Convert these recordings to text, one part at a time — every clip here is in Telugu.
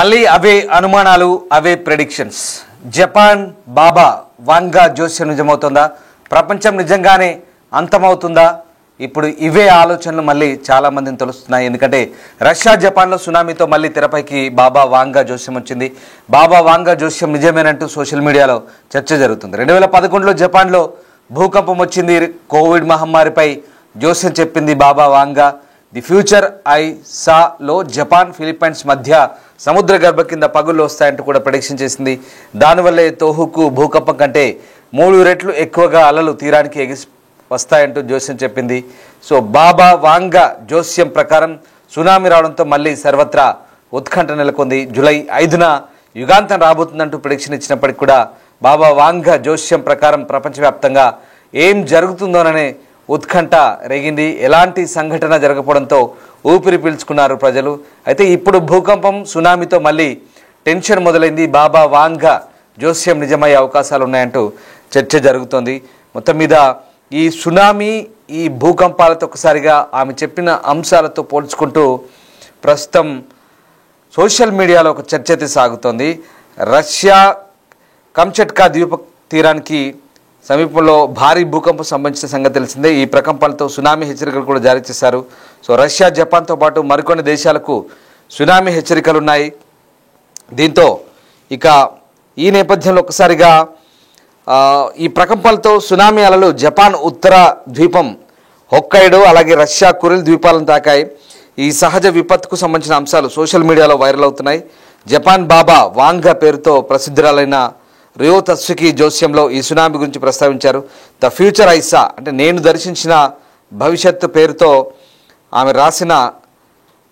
మళ్ళీ అవే అనుమానాలు, అవే ప్రెడిక్షన్స్. జపాన్ బాబా వాంగా జోస్యం నిజమవుతుందా? ప్రపంచం నిజంగానే అంతమవుతుందా? ఇప్పుడు ఇవే ఆలోచనలు మళ్ళీ చాలా మందిని తెలుస్తున్నాయి. ఎందుకంటే రష్యా జపాన్లో సునామీతో మళ్ళీ తెరపైకి బాబా వాంగా జోస్యం వచ్చింది. బాబా వాంగా జోస్యం నిజమేనంటూ సోషల్ మీడియాలో చర్చ జరుగుతుంది. 2011లో జపాన్లో భూకంపం వచ్చింది. కోవిడ్ మహమ్మారిపై జోస్యం చెప్పింది Baba Vanga. The future I సాలో జపాన్ ఫిలిప్పైన్స్ మధ్య సముద్ర గర్భ కింద పగుళ్ళు వస్తాయంటూ కూడా ప్రెడిక్షన్ చేసింది. దానివల్లే తోహుకు భూకంపం కంటే 3 రెట్లు ఎక్కువగా అలలు తీరానికి ఎగిసి వస్తాయంటూ జోస్యం చెప్పింది. సో బాబా వాంగా జోస్యం ప్రకారం సునామీ రావడంతో మళ్ళీ సర్వత్రా ఉత్కంఠ నెలకొంది. జూలై 5న యుగాంతం రాబోతుందంటూ ప్రెడిక్షన్ ఇచ్చినప్పటికీ కూడా బాబా వాంగా జోస్యం ప్రకారం ప్రపంచవ్యాప్తంగా ఏం జరుగుతుందోననే ఉత్కంఠ రేగింది. ఎలాంటి సంఘటన జరగకపోవడంతో ఊపిరి పీల్చుకున్నారు ప్రజలు. అయితే ఇప్పుడు భూకంపం, సునామీతో మళ్ళీ టెన్షన్ మొదలైంది. బాబా వాంగా జోస్యం నిజమయ్యే అవకాశాలు ఉన్నాయంటూ చర్చ జరుగుతోంది. మొత్తం మీద ఈ సునామీ, ఈ భూకంపాలతో ఒకసారిగా ఆమె చెప్పిన అంశాలతో పోల్చుకుంటూ ప్రస్తుతం సోషల్ మీడియాలో ఒక చర్చ అయితే సాగుతోంది. రష్యా కంచట్కా ద్వీప తీరానికి సమీపంలో భారీ భూకంపం సంబంధించిన సంగతి తెలిసిందే. ఈ ప్రకంపనలతో సునామీ హెచ్చరికలు కూడా జారీ చేశారు. సో రష్యా, జపాన్తో పాటు మరికొన్ని దేశాలకు సునామీ హెచ్చరికలు ఉన్నాయి. దీంతో ఇక ఈ నేపథ్యంలో ఒకసారిగా ఈ ప్రకంపనలతో సునామీ అలలు జపాన్ ఉత్తర ద్వీపం హొక్కైడో అలాగే రష్యా కురిల్ ద్వీపాలను తాకాయి. ఈ సహజ విపత్తుకు సంబంధించిన అంశాలు సోషల్ మీడియాలో వైరల్ అవుతున్నాయి. జపాన్ బాబా వాంగా పేరుతో ప్రసిద్ధురాలైన రియో తత్సుకి జోస్యంలో ఈ సునామీ గురించి ప్రస్తావించారు. ద ఫ్యూచర్ ఐసా అంటే నేను దర్శించిన భవిష్యత్తు పేరుతో ఆమె రాసిన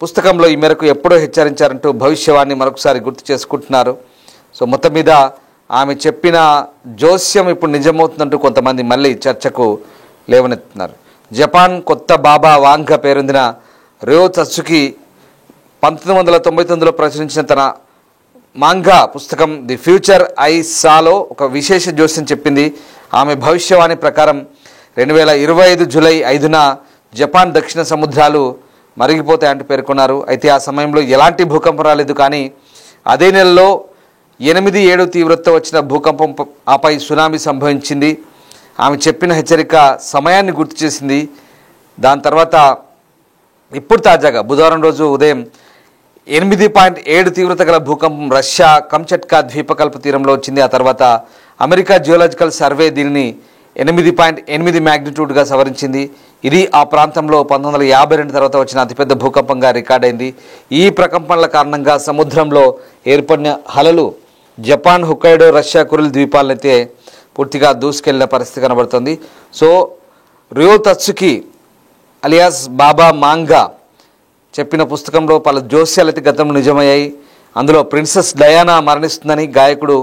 పుస్తకంలో ఈ మేరకు ఎప్పుడో హెచ్చరించారంటూ భవిష్యవాణి మరొకసారి గుర్తు చేసుకుంటున్నారు. సో మొత్తం మీద ఆమె చెప్పిన జోస్యం ఇప్పుడు నిజమవుతుందంటూ కొంతమంది మళ్ళీ చర్చకు లేవనెత్తున్నారు. జపాన్ కొత్త బాబా వాంగా పేరొందిన రియో తత్సుకి 1999లో ప్రచురించిన తన మాంగా పుస్తకం ది ఫ్యూచర్ ఐ సాలో ఒక విశేష జోస్యం చెప్పింది. ఆమె భవిష్యవాణి ప్రకారం 2025 జూలై 5న జపాన్ దక్షిణ సముద్రాలు మరిగిపోతాయంటూ పేర్కొన్నారు. అయితే ఆ సమయంలో ఎలాంటి భూకంపం రాలేదు. కానీ అదే నెలలో 8.7 తీవ్రతతో వచ్చిన భూకంపం ఆపై సునామీ సంభవించింది. ఆమె చెప్పిన హెచ్చరిక సమయాన్ని గుర్తు చేసింది. దాని తర్వాత ఇప్పుడు తాజాగా బుధవారం రోజు ఉదయం 8.7 తీవ్రత గల భూకంపం రష్యా కంచట్కా ద్వీపకల్ప తీరంలో వచ్చింది. ఆ తర్వాత అమెరికా జియోలాజికల్ సర్వే దీనిని 8.8 మ్యాగ్నిట్యూడ్గా సవరించింది. ఇది ఆ ప్రాంతంలో 1952 తర్వాత వచ్చిన అతిపెద్ద భూకంపంగా రికార్డైంది. ఈ ప్రకంపనల కారణంగా సముద్రంలో ఏర్పడిన అలలు జపాన్, హొక్కైడో, రష్యా కురిల్ ద్వీపాలనైతే పూర్తిగా దూసుకెళ్లిన పరిస్థితి కనబడుతుంది. సో రియో తత్సుకి అలియాస్ బాబా మాంగా చెప్పిన పుస్తకంలో పలు జోస్యాలు అయితే గతంలో నిజమయ్యాయి. అందులో ప్రిన్సెస్ డయానా మరణిస్తుందని, గాయకుడు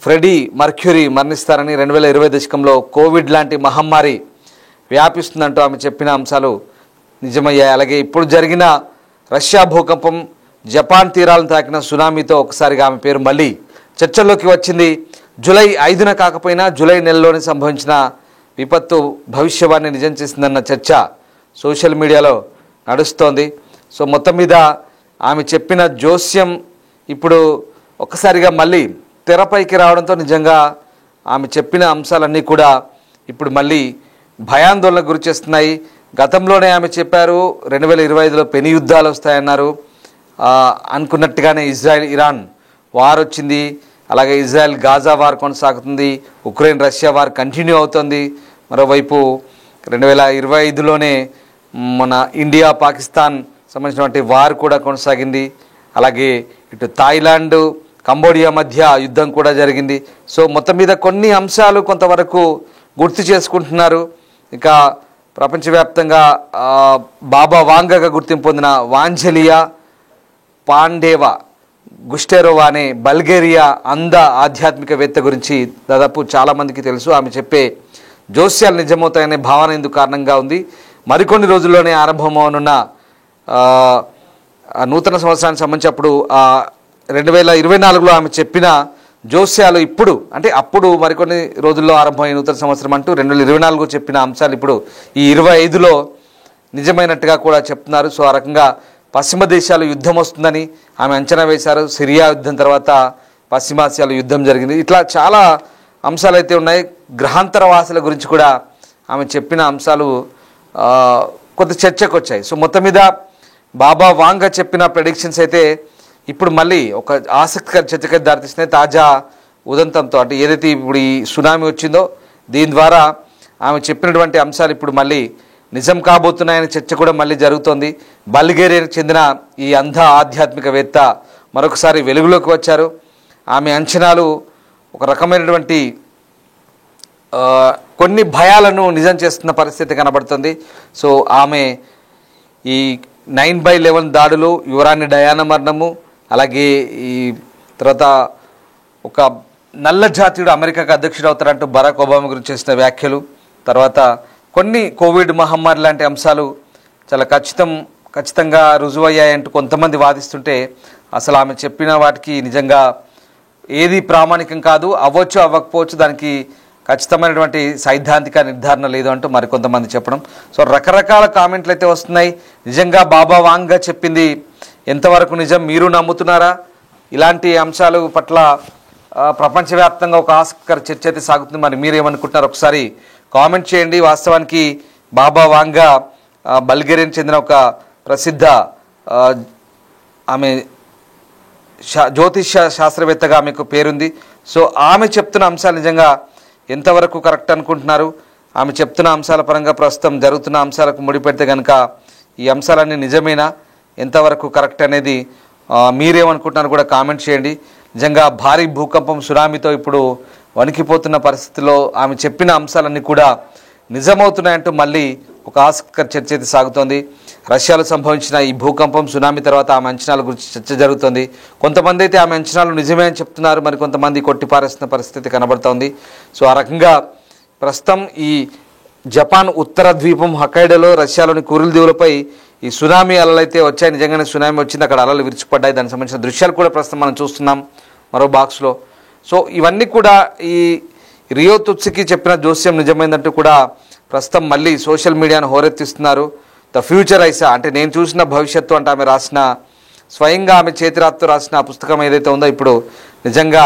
ఫ్రెడీ మర్క్యూరీ మరణిస్తారని, 2020 దశకంలో కోవిడ్ లాంటి మహమ్మారి వ్యాపిస్తుందంటూ ఆమె చెప్పిన అంశాలు నిజమయ్యాయి. అలాగే ఇప్పుడు జరిగిన రష్యా భూకంపం, జపాన్ తీరాలను తాకిన సునామీతో ఒకసారిగా ఆమె పేరు మళ్ళీ చర్చల్లోకి వచ్చింది. జూలై 5న కాకపోయినా జూలై నెలలోనే సంభవించిన విపత్తు భవిష్యవాణి నిజం చేసిందన్న చర్చ సోషల్ మీడియాలో నడుస్తోంది. సో మొత్తం మీద ఆమె చెప్పిన జోస్యం ఇప్పుడు ఒక్కసారిగా మళ్ళీ తెరపైకి రావడంతో నిజంగా ఆమె చెప్పిన అంశాలన్నీ కూడా ఇప్పుడు మళ్ళీ భయాందోళనకు గురి చేస్తున్నాయి. గతంలోనే ఆమె చెప్పారు 2025లో పెను యుద్ధాలు వస్తాయన్నారు. అనుకున్నట్టుగానే ఇజ్రాయెల్ ఇరాన్ వార్ వచ్చింది. అలాగే ఇజ్రాయెల్ గాజా వార్ కొనసాగుతుంది. ఉక్రెయిన్ రష్యా వార్ కంటిన్యూ అవుతుంది. మరోవైపు 2025లోనే మన ఇండియా పాకిస్తాన్ సంబంధించినటువంటి వార్ కూడా కొనసాగింది. అలాగే ఇటు థాయిలాండ్, కంబోడియా మధ్య యుద్ధం కూడా జరిగింది. సో మొత్తం మీద కొన్ని అంశాలు కొంతవరకు గుర్తు చేసుకుంటున్నారు. ఇక ప్రపంచవ్యాప్తంగా బాబా వాంగాగా గుర్తింపు పొందిన వాంజలియా పాండేవా గుస్టెరోవా అనే బల్గేరియా ఆధ్యాత్మికవేత్త గురించి దాదాపు చాలామందికి తెలుసు. ఆమె చెప్పే జోస్యాలు నిజమవుతాయనే భావన ఇందుకు కారణంగా ఉంది. మరికొన్ని రోజుల్లోనే ఆరంభమవనున్న నూతన సంవత్సరానికి సంబంధించి అప్పుడు 2024లో ఆమె చెప్పిన జోస్యాలు ఇప్పుడు అంటే అప్పుడు మరికొన్ని రోజుల్లో ఆరంభమైన నూతన సంవత్సరం అంటూ 2024 చెప్పిన అంశాలు ఇప్పుడు ఈ 25లో నిజమైనట్టుగా కూడా చెప్తున్నారు. సో ఆ రకంగా పశ్చిమ దేశాలు యుద్ధం వస్తుందని ఆమె అంచనా వేశారు. సిరియా యుద్ధం తర్వాత పశ్చిమాసియాలో యుద్ధం జరిగింది. ఇట్లా చాలా అంశాలు అయితే ఉన్నాయి. గ్రహాంతర వాసుల గురించి కూడా ఆమె చెప్పిన అంశాలు కొంత చర్చకు వచ్చాయి. సో మొత్తం మీద బాబా వాంగా చెప్పిన ప్రెడిక్షన్స్ అయితే ఇప్పుడు మళ్ళీ ఒక ఆసక్తికర చర్చకు దారితీస్తున్నాయి. తాజా ఉదంతంతో అంటే ఏదైతే ఇప్పుడు ఈ సునామీ వచ్చిందో దీని ద్వారా ఆమె చెప్పినటువంటి అంశాలు ఇప్పుడు మళ్ళీ నిజం కాబోతున్నాయనే చర్చ కూడా మళ్ళీ జరుగుతోంది. బల్గేరియాకు చెందిన ఈ అంధ ఆధ్యాత్మికవేత్త మరొకసారి వెలుగులోకి వచ్చారు. ఆమె అంచనాలు ఒక రకమైనటువంటి కొన్ని భయాలను నిజం చేస్తున్న పరిస్థితి కనబడుతుంది. సో ఆమె ఈ 9/11 దాడులు, యువరాణి డయానా మరణము, అలాగే ఈ తర్వాత ఒక నల్ల జాతీయుడు అమెరికాకు అధ్యక్షుడు అవుతారంటూ బరాక్ ఒబామా గురించి చేసిన వ్యాఖ్యలు, తర్వాత కొన్ని కోవిడ్ మహమ్మారి లాంటి అంశాలు చాలా ఖచ్చితంగా రుజువయ్యాయంటూ కొంతమంది వాదిస్తుంటే అసలు ఆమె చెప్పిన వాటికి నిజంగా ఏది ప్రామాణికం కాదు, అవ్వచ్చు అవ్వకపోవచ్చు, దానికి ఖచ్చితమైనటువంటి సైద్ధాంతిక నిర్ధారణ లేదు అంటూ మరికొంతమంది చెప్పడం. సో రకరకాల కామెంట్లు అయితే వస్తున్నాయి. నిజంగా బాబా వాంగ్గా చెప్పింది ఎంతవరకు నిజం, మీరు నమ్ముతున్నారా? ఇలాంటి అంశాలు పట్ల ప్రపంచవ్యాప్తంగా ఒక ఆసక్తికర చర్చ అయితే సాగుతుంది. మరి మీరేమనుకుంటున్నారు ఒకసారి కామెంట్ చేయండి. వాస్తవానికి బాబా వాంగా బల్గేరియాకు చెందిన ఒక ప్రసిద్ధ ఆమె జ్యోతిష శాస్త్రవేత్తగా ఆమెకు పేరుంది. సో ఆమె చెప్తున్న అంశాలు నిజంగా ఎంతవరకు కరెక్ట్ అనుకుంటున్నారు? ఆమె చెప్తున్న అంశాల పరంగా ప్రస్తుతం జరుగుతున్న అంశాలకు ముడిపెడితే కనుక ఈ అంశాలన్నీ నిజమేనా, ఎంతవరకు కరెక్ట్ అనేది మీరేమనుకుంటున్నారు కూడా కామెంట్ చేయండి. నిజంగా భారీ భూకంపం, సునామీతో ఇప్పుడు వణికిపోతున్న పరిస్థితిలో ఆమె చెప్పిన అంశాలన్నీ కూడా నిజమవుతున్నాయంటూ మళ్ళీ ఒక ఆసక్తికర చర్చ అయితే సాగుతోంది. రష్యాలో సంభవించిన ఈ భూకంపం, సునామీ తర్వాత ఆమె అంచనాల గురించి చర్చ జరుగుతోంది. కొంతమంది అయితే ఆమె అంచనాలు నిజమే అని చెప్తున్నారు, మరి కొంతమంది కొట్టిపారేస్తున్న పరిస్థితి కనబడుతోంది. సో ఆ రకంగా ప్రస్తుతం ఈ జపాన్ ఉత్తర ద్వీపం హొక్కైడోలో రష్యాలోని కురిల్ దీవులపై ఈ సునామీ అలలు అయితే వచ్చాయి. నిజంగానే సునామీ వచ్చింది, అక్కడ అలలు విరిచిపడ్డాయి. దానికి సంబంధించిన దృశ్యాలు కూడా ప్రస్తుతం మనం చూస్తున్నాం మరో బాక్స్లో. సో ఇవన్నీ కూడా ఈ రియో తుత్సుకి చెప్పిన జోస్యం నిజమైందంటూ కూడా ప్రస్తుతం మళ్ళీ సోషల్ మీడియాను హోరెత్తిస్తున్నారు. ద ఫ్యూచర్ ఐసా అంటే నేను చూసిన భవిష్యత్తు అంటే ఆమె రాసిన, స్వయంగా ఆమె చేతిరాత్తో రాసిన పుస్తకం ఏదైతే ఉందో ఇప్పుడు నిజంగా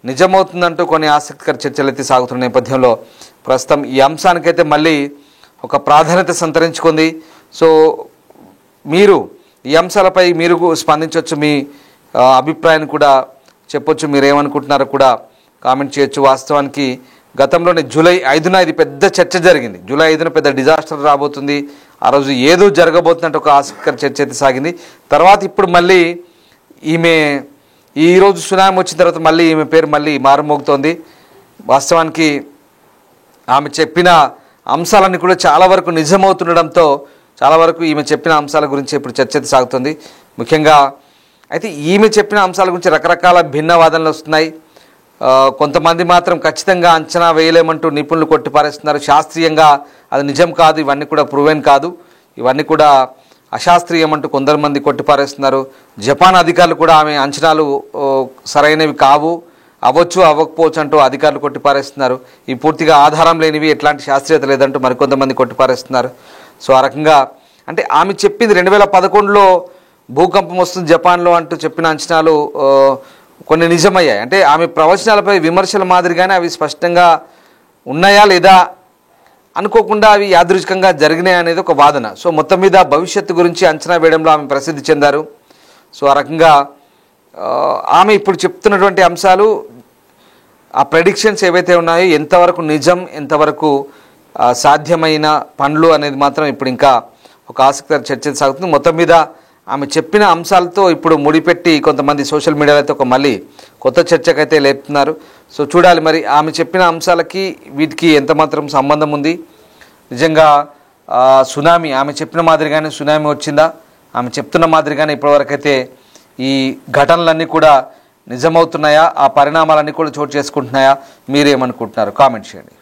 నిజమవుతుందంటూ కొన్ని ఆసక్తికర చర్చలు అయితే సాగుతున్న నేపథ్యంలో ప్రస్తుతం ఈ అంశానికైతే మళ్ళీ ఒక ప్రాధాన్యత సంతరించుకుంది. సో మీరు ఈ అంశాలపై మీరు స్పందించవచ్చు, మీ అభిప్రాయాన్ని కూడా చెప్పొచ్చు, మీరేమనుకుంటున్నారో కూడా కామెంట్ చేయొచ్చు. వాస్తవానికి గతంలోనే జూలై 5న ఇది పెద్ద చర్చ జరిగింది. జూలై 5న పెద్ద డిజాస్టర్ రాబోతుంది, ఆ రోజు ఏదో జరగబోతున్నట్టు ఒక ఆసక్తికర చర్చ అయితే సాగింది. తర్వాత ఇప్పుడు మళ్ళీ ఈమె ఈరోజు సునామీ వచ్చిన తర్వాత మళ్ళీ ఈమె పేరు మళ్ళీ మారుమోగుతోంది. వాస్తవానికి ఆమె చెప్పిన అంశాలన్నీ కూడా చాలా వరకు నిజమవుతుండడంతో చాలా వరకు ఈమె చెప్పిన అంశాల గురించి ఇప్పుడు చర్చ అయితే సాగుతుంది. ముఖ్యంగా అయితే ఈమె చెప్పిన అంశాల గురించి రకరకాల భిన్న వాదనలు వస్తున్నాయి. కొంతమంది మాత్రం ఖచ్చితంగా అంచనా వేయలేమంటూ నిపుణులు కొట్టిపారేస్తున్నారు. శాస్త్రీయంగా అది నిజం కాదు, ఇవన్నీ కూడా ప్రూవెన్ కాదు, ఇవన్నీ కూడా అశాస్త్రీయం అంటూ కొందరు మంది కొట్టిపారేస్తున్నారు. జపాన్ అధికారులు కూడా ఆమె అంచనాలు సరైనవి కావు, అవ్వచ్చు అవ్వకపోవచ్చు అంటూ అధికారులు కొట్టిపారేస్తున్నారు. ఈ పూర్తిగా ఆధారం లేనివి, ఎట్లాంటి శాస్త్రీయత లేదంటూ మరికొంతమంది కొట్టిపారేస్తున్నారు. సో ఆ రకంగా అంటే ఆమె చెప్పింది 2011లో భూకంపం వస్తుంది జపాన్లో అంటూ చెప్పిన అంచనాలు కొన్ని నిజమయ్యాయి. అంటే ఆమె ప్రవచనాలపై విమర్శల మాదిరిగానే అవి స్పష్టంగా ఉన్నాయా లేదా అనుకోకుండా అవి యాదృచ్ఛికంగా జరిగినాయి అనేది ఒక వాదన. సో మొత్తం మీద భవిష్యత్తు గురించి అంచనా వేయడంలో ఆమె ప్రసిద్ధి చెందారు. సో ఆ రకంగా ఆమె ఇప్పుడు చెప్తున్నటువంటి అంశాలు, ఆ ప్రెడిక్షన్స్ ఏవైతే ఉన్నాయో ఎంతవరకు నిజం, ఎంతవరకు సాధ్యమైన పనులు అనేది మాత్రం ఇప్పుడు ఇంకా ఒక ఆసక్తికర చర్చ సాగుతుంది. మొత్తం మీద ఆమె చెప్పిన అంశాలతో ఇప్పుడు ముడిపెట్టి కొంతమంది సోషల్ మీడియాలో అయితే ఒక మళ్ళీ కొత్త చర్చకైతే లేపుతున్నారు. సో చూడాలి మరి ఆమె చెప్పిన అంశాలకి వీటికి ఎంత మాత్రం సంబంధం ఉంది. నిజంగా సునామీ ఆమె చెప్పిన మాదిరిగానే సునామీ వచ్చిందా, ఆమె చెప్తున్న మాదిరిగానే ఇప్పటివరకైతే ఈ ఘటనలన్నీ కూడా నిజమవుతున్నాయా, ఆ పరిణామాలన్నీ కూడా చోటు చేసుకుంటున్నాయా, మీరేమనుకుంటున్నారు కామెంట్ చేయండి.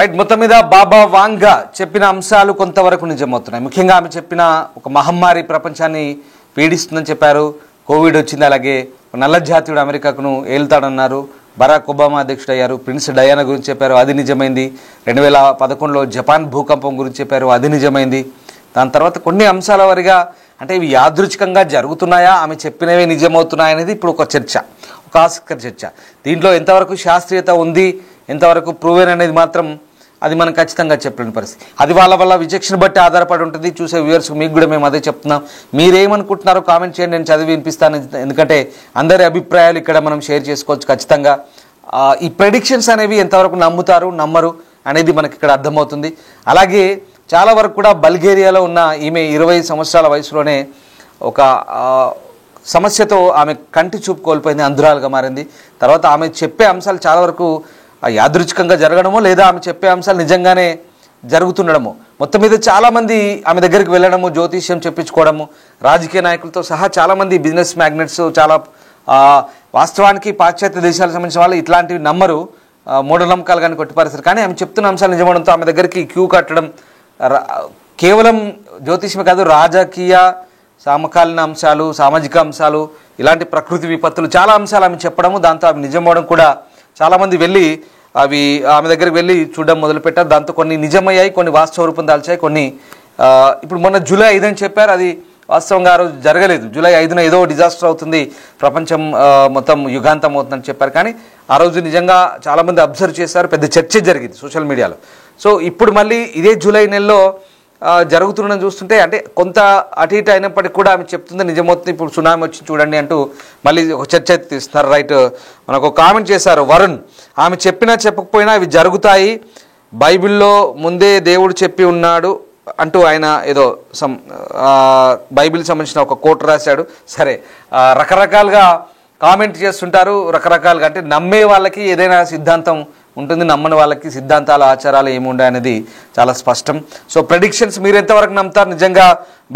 రైట్. మొత్తం మీద బాబా వాంగా చెప్పిన అంశాలు కొంతవరకు నిజమవుతున్నాయి. ముఖ్యంగా ఆమె చెప్పిన ఒక మహమ్మారి ప్రపంచాన్ని పీడిస్తుందని చెప్పారు. కోవిడ్ వచ్చింది. అలాగే నల్ల జాతీయుడు అమెరికాకును ఏలుతాడన్నారు. బరాక్ ఒబామా అధ్యక్షుడు అయ్యారు. ప్రిన్స్ డయానా గురించి చెప్పారు, అది నిజమైంది. 2011లో జపాన్ భూకంపం గురించి చెప్పారు, అది నిజమైంది. దాని తర్వాత కొన్ని అంశాల వారిగా అంటే ఇవి యాదృచ్ఛికంగా జరుగుతున్నాయా, ఆమె చెప్పినవే నిజమవుతున్నాయా అనేది ఇప్పుడు ఒక చర్చ, ఒక ఆసక్తికర చర్చ. దీంట్లో ఎంతవరకు శాస్త్రీయత ఉంది, ఎంతవరకు ప్రూవెన్ అనేది మాత్రం అది మనం ఖచ్చితంగా చెప్పలేని పరిస్థితి. అది వాళ్ళ విచక్షణ బట్టి ఆధారపడి ఉంటుంది. చూసే వ్యూవర్స్ మీకు కూడా మేము అదే చెప్తున్నాం. మీరేమనుకుంటున్నారో కామెంట్ చేయండి, నేను చదివి వినిపిస్తాను. ఎందుకంటే అందరి అభిప్రాయాలు ఇక్కడ మనం షేర్ చేసుకోవచ్చు ఖచ్చితంగా. ఈ ప్రెడిక్షన్స్ అనేవి ఎంతవరకు నమ్ముతారు నమ్మరు అనేది మనకి ఇక్కడ అర్థమవుతుంది. అలాగే చాలా వరకు కూడా బల్గేరియాలో ఉన్న ఈమె 20 సంవత్సరాల వయసులోనే ఒక సమస్యతో ఆమె కంటి చూపు కోల్పోయింది, అంధురాలుగా మారింది. తర్వాత ఆమె చెప్పే అంశాలు చాలా వరకు యాదృచ్ఛికంగా జరగడమో లేదా ఆమె చెప్పే అంశాలు నిజంగానే జరుగుతుండడము. మొత్తం మీద చాలామంది ఆమె దగ్గరికి వెళ్ళడము, జ్యోతిష్యం చెప్పించుకోవడము, రాజకీయ నాయకులతో సహా చాలామంది బిజినెస్ మ్యాగ్నెట్స్ చాలా వాస్తవానికి పాశ్చాత్య దేశాలకు సంబంధించిన వాళ్ళు ఇట్లాంటివి నమ్మరు, మూఢనమ్మకాలు కానీ కొట్టిపారేస్తారు. కానీ ఆమె చెప్తున్న అంశాలు నిజమవడంతో ఆమె దగ్గరికి క్యూ కట్టడం కేవలం జ్యోతిష్యమే కాదు, రాజకీయ సమకాలీన అంశాలు, సామాజిక అంశాలు, ఇలాంటి ప్రకృతి విపత్తులు చాలా అంశాలు ఆమె చెప్పడము, దాంతో ఆమె నిజమవడం కూడా చాలామంది వెళ్ళి అవి ఆమె దగ్గరికి వెళ్ళి చూడడం మొదలుపెట్టారు. దాంతో కొన్ని నిజమయ్యాయి, కొన్ని వాస్తవ రూపం దాల్చాయి, కొన్ని ఇప్పుడు మొన్న జూలై 5 అని చెప్పారు, అది వాస్తవంగా ఆ రోజు జరగలేదు. జూలై 5న ఏదో డిజాస్టర్ అవుతుంది, ప్రపంచం మొత్తం యుగాంతం అవుతుందని చెప్పారు. కానీ ఆ రోజు నిజంగా చాలామంది అబ్జర్వ్ చేశారు, పెద్ద చర్చ జరిగింది సోషల్ మీడియాలో. సో ఇప్పుడు మళ్ళీ ఇదే జూలై నెలలో జరుగుతుండడం చూస్తుంటే అంటే కొంత అటు ఇటు అయినప్పటికీ కూడా ఆమె చెప్తుంది నిజమవుతుంది. ఇప్పుడు సునామీ వచ్చి చూడండి అంటూ మళ్ళీ ఒక చర్చ తీస్తున్నారు. రైట్, మనకు కామెంట్ చేశారు వరుణ్, ఆమె చెప్పినా చెప్పకపోయినా ఇవి జరుగుతాయి, బైబిల్లో ముందే దేవుడు చెప్పి ఉన్నాడు అంటూ ఆయన ఏదో బైబిల్ సంబంధించిన ఒక కోట్ రాశాడు. సరే, రకరకాలుగా కామెంట్ చేస్తుంటారు, రకరకాలుగా అంటే నమ్మే వాళ్ళకి ఏదైనా సిద్ధాంతం ఉంటుంది, నమ్మని వాళ్ళకి సిద్ధాంతాలు ఆచారాలు ఏముండే అనేది చాలా స్పష్టం. సో ప్రెడిక్షన్స్ మీరు ఎంతవరకు నమ్ముతారు? నిజంగా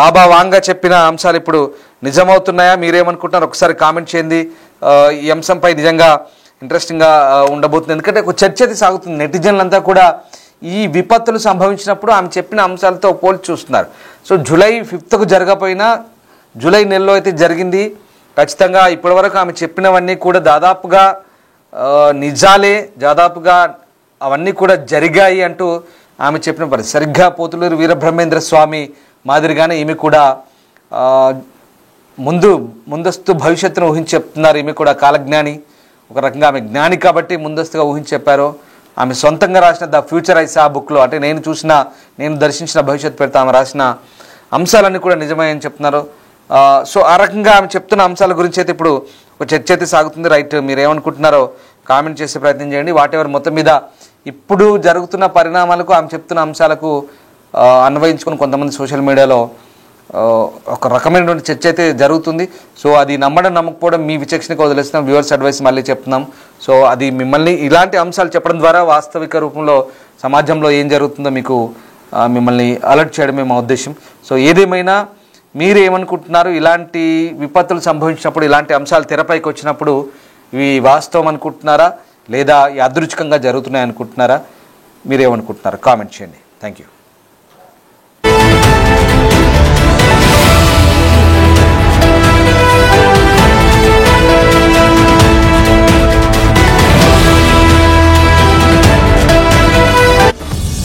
బాబా వాంగా చెప్పిన అంశాలు ఇప్పుడు నిజమవుతున్నాయా? మీరేమనుకుంటున్నారు ఒకసారి కామెంట్ చేయండి. ఈ అంశంపై నిజంగా ఇంట్రెస్టింగ్గా ఉండబోతుంది, ఎందుకంటే ఒక చర్చ అది సాగుతుంది. నెటిజన్లంతా కూడా ఈ విపత్తులు సంభవించినప్పుడు ఆమె చెప్పిన అంశాలతో పోల్చి చూస్తున్నారు. సో జూలై 5కు జరగకపోయినా జూలై నెలలో అయితే జరిగింది ఖచ్చితంగా. ఇప్పటివరకు ఆమె చెప్పినవన్నీ కూడా దాదాపుగా నిజాలే, దాదాపుగా అవన్నీ కూడా జరిగాయి అంటూ ఆమె చెప్పిన పరిస్థితి. సరిగ్గా పోతులూరు వీరబ్రహ్మేంద్ర స్వామి మాదిరిగానే ఈమె కూడా ముందస్తు భవిష్యత్తును ఊహించి చెప్తున్నారు. ఈమె కూడా కాలజ్ఞాని, ఒక రకంగా ఆమె జ్ఞాని కాబట్టి ముందస్తుగా ఊహించి చెప్పారు. ఆమె సొంతంగా రాసిన ద ఫ్యూచర్ ఐస్ ఆ బుక్లో, అంటే నేను దర్శించిన భవిష్యత్తు పేరుతో ఆమె రాసిన అంశాలన్నీ కూడా నిజమని చెప్తున్నారు. సో ఆ రకంగా ఆమె చెప్తున్న అంశాల గురించి అయితే ఇప్పుడు ఒక చర్చ అయితే సాగుతుంది. రైట్, మీరు ఏమనుకుంటున్నారో కామెంట్ చేసే ప్రయత్నం చేయండి. వాటెవర్ మొత్తం మీద ఇప్పుడు జరుగుతున్న పరిణామాలకు ఆమె చెప్తున్న అంశాలకు అన్వయించుకుని కొంతమంది సోషల్ మీడియాలో ఒక రకమైనటువంటి చర్చ అయితే జరుగుతుంది. సో అది నమ్మడం నమ్మకపోవడం మీ విచక్షణకు వదిలేస్తున్నాం, వ్యూవర్స్ అడ్వైస్ మళ్ళీ చెప్తున్నాం. సో అది మిమ్మల్ని ఇలాంటి అంశాలు చెప్పడం ద్వారా వాస్తవిక రూపంలో సమాజంలో ఏం జరుగుతుందో మీకు మిమ్మల్ని అలర్ట్ చేయడమే మా ఉద్దేశం. సో ఏదేమైనా మీరు ఏమనుకుంటున్నారు? ఇలాంటి విపత్తులు సంభవించినప్పుడు, ఇలాంటి అంశాలు తెరపైకి వచ్చినప్పుడు ఇవి వాస్తవం అనుకుంటున్నారా లేదా యాదృచ్ఛికంగా జరుగుతున్నాయి అనుకుంటున్నారా? మీరేమనుకుంటున్నారు? కామెంట్ చేయండి. Thank you.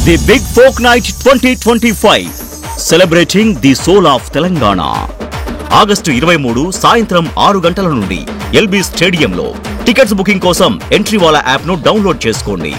The Big Folk Night 2025, celebrating the soul of Telangana. August 23 సాయంత్రం 6 గంటల నుండి ఎల్బీ స్టేడియంలో. టికెట్స్ బుకింగ్ కోసం ఎంట్రీ వాలా యాప్ను డౌన్లోడ్ చేసుకోండి.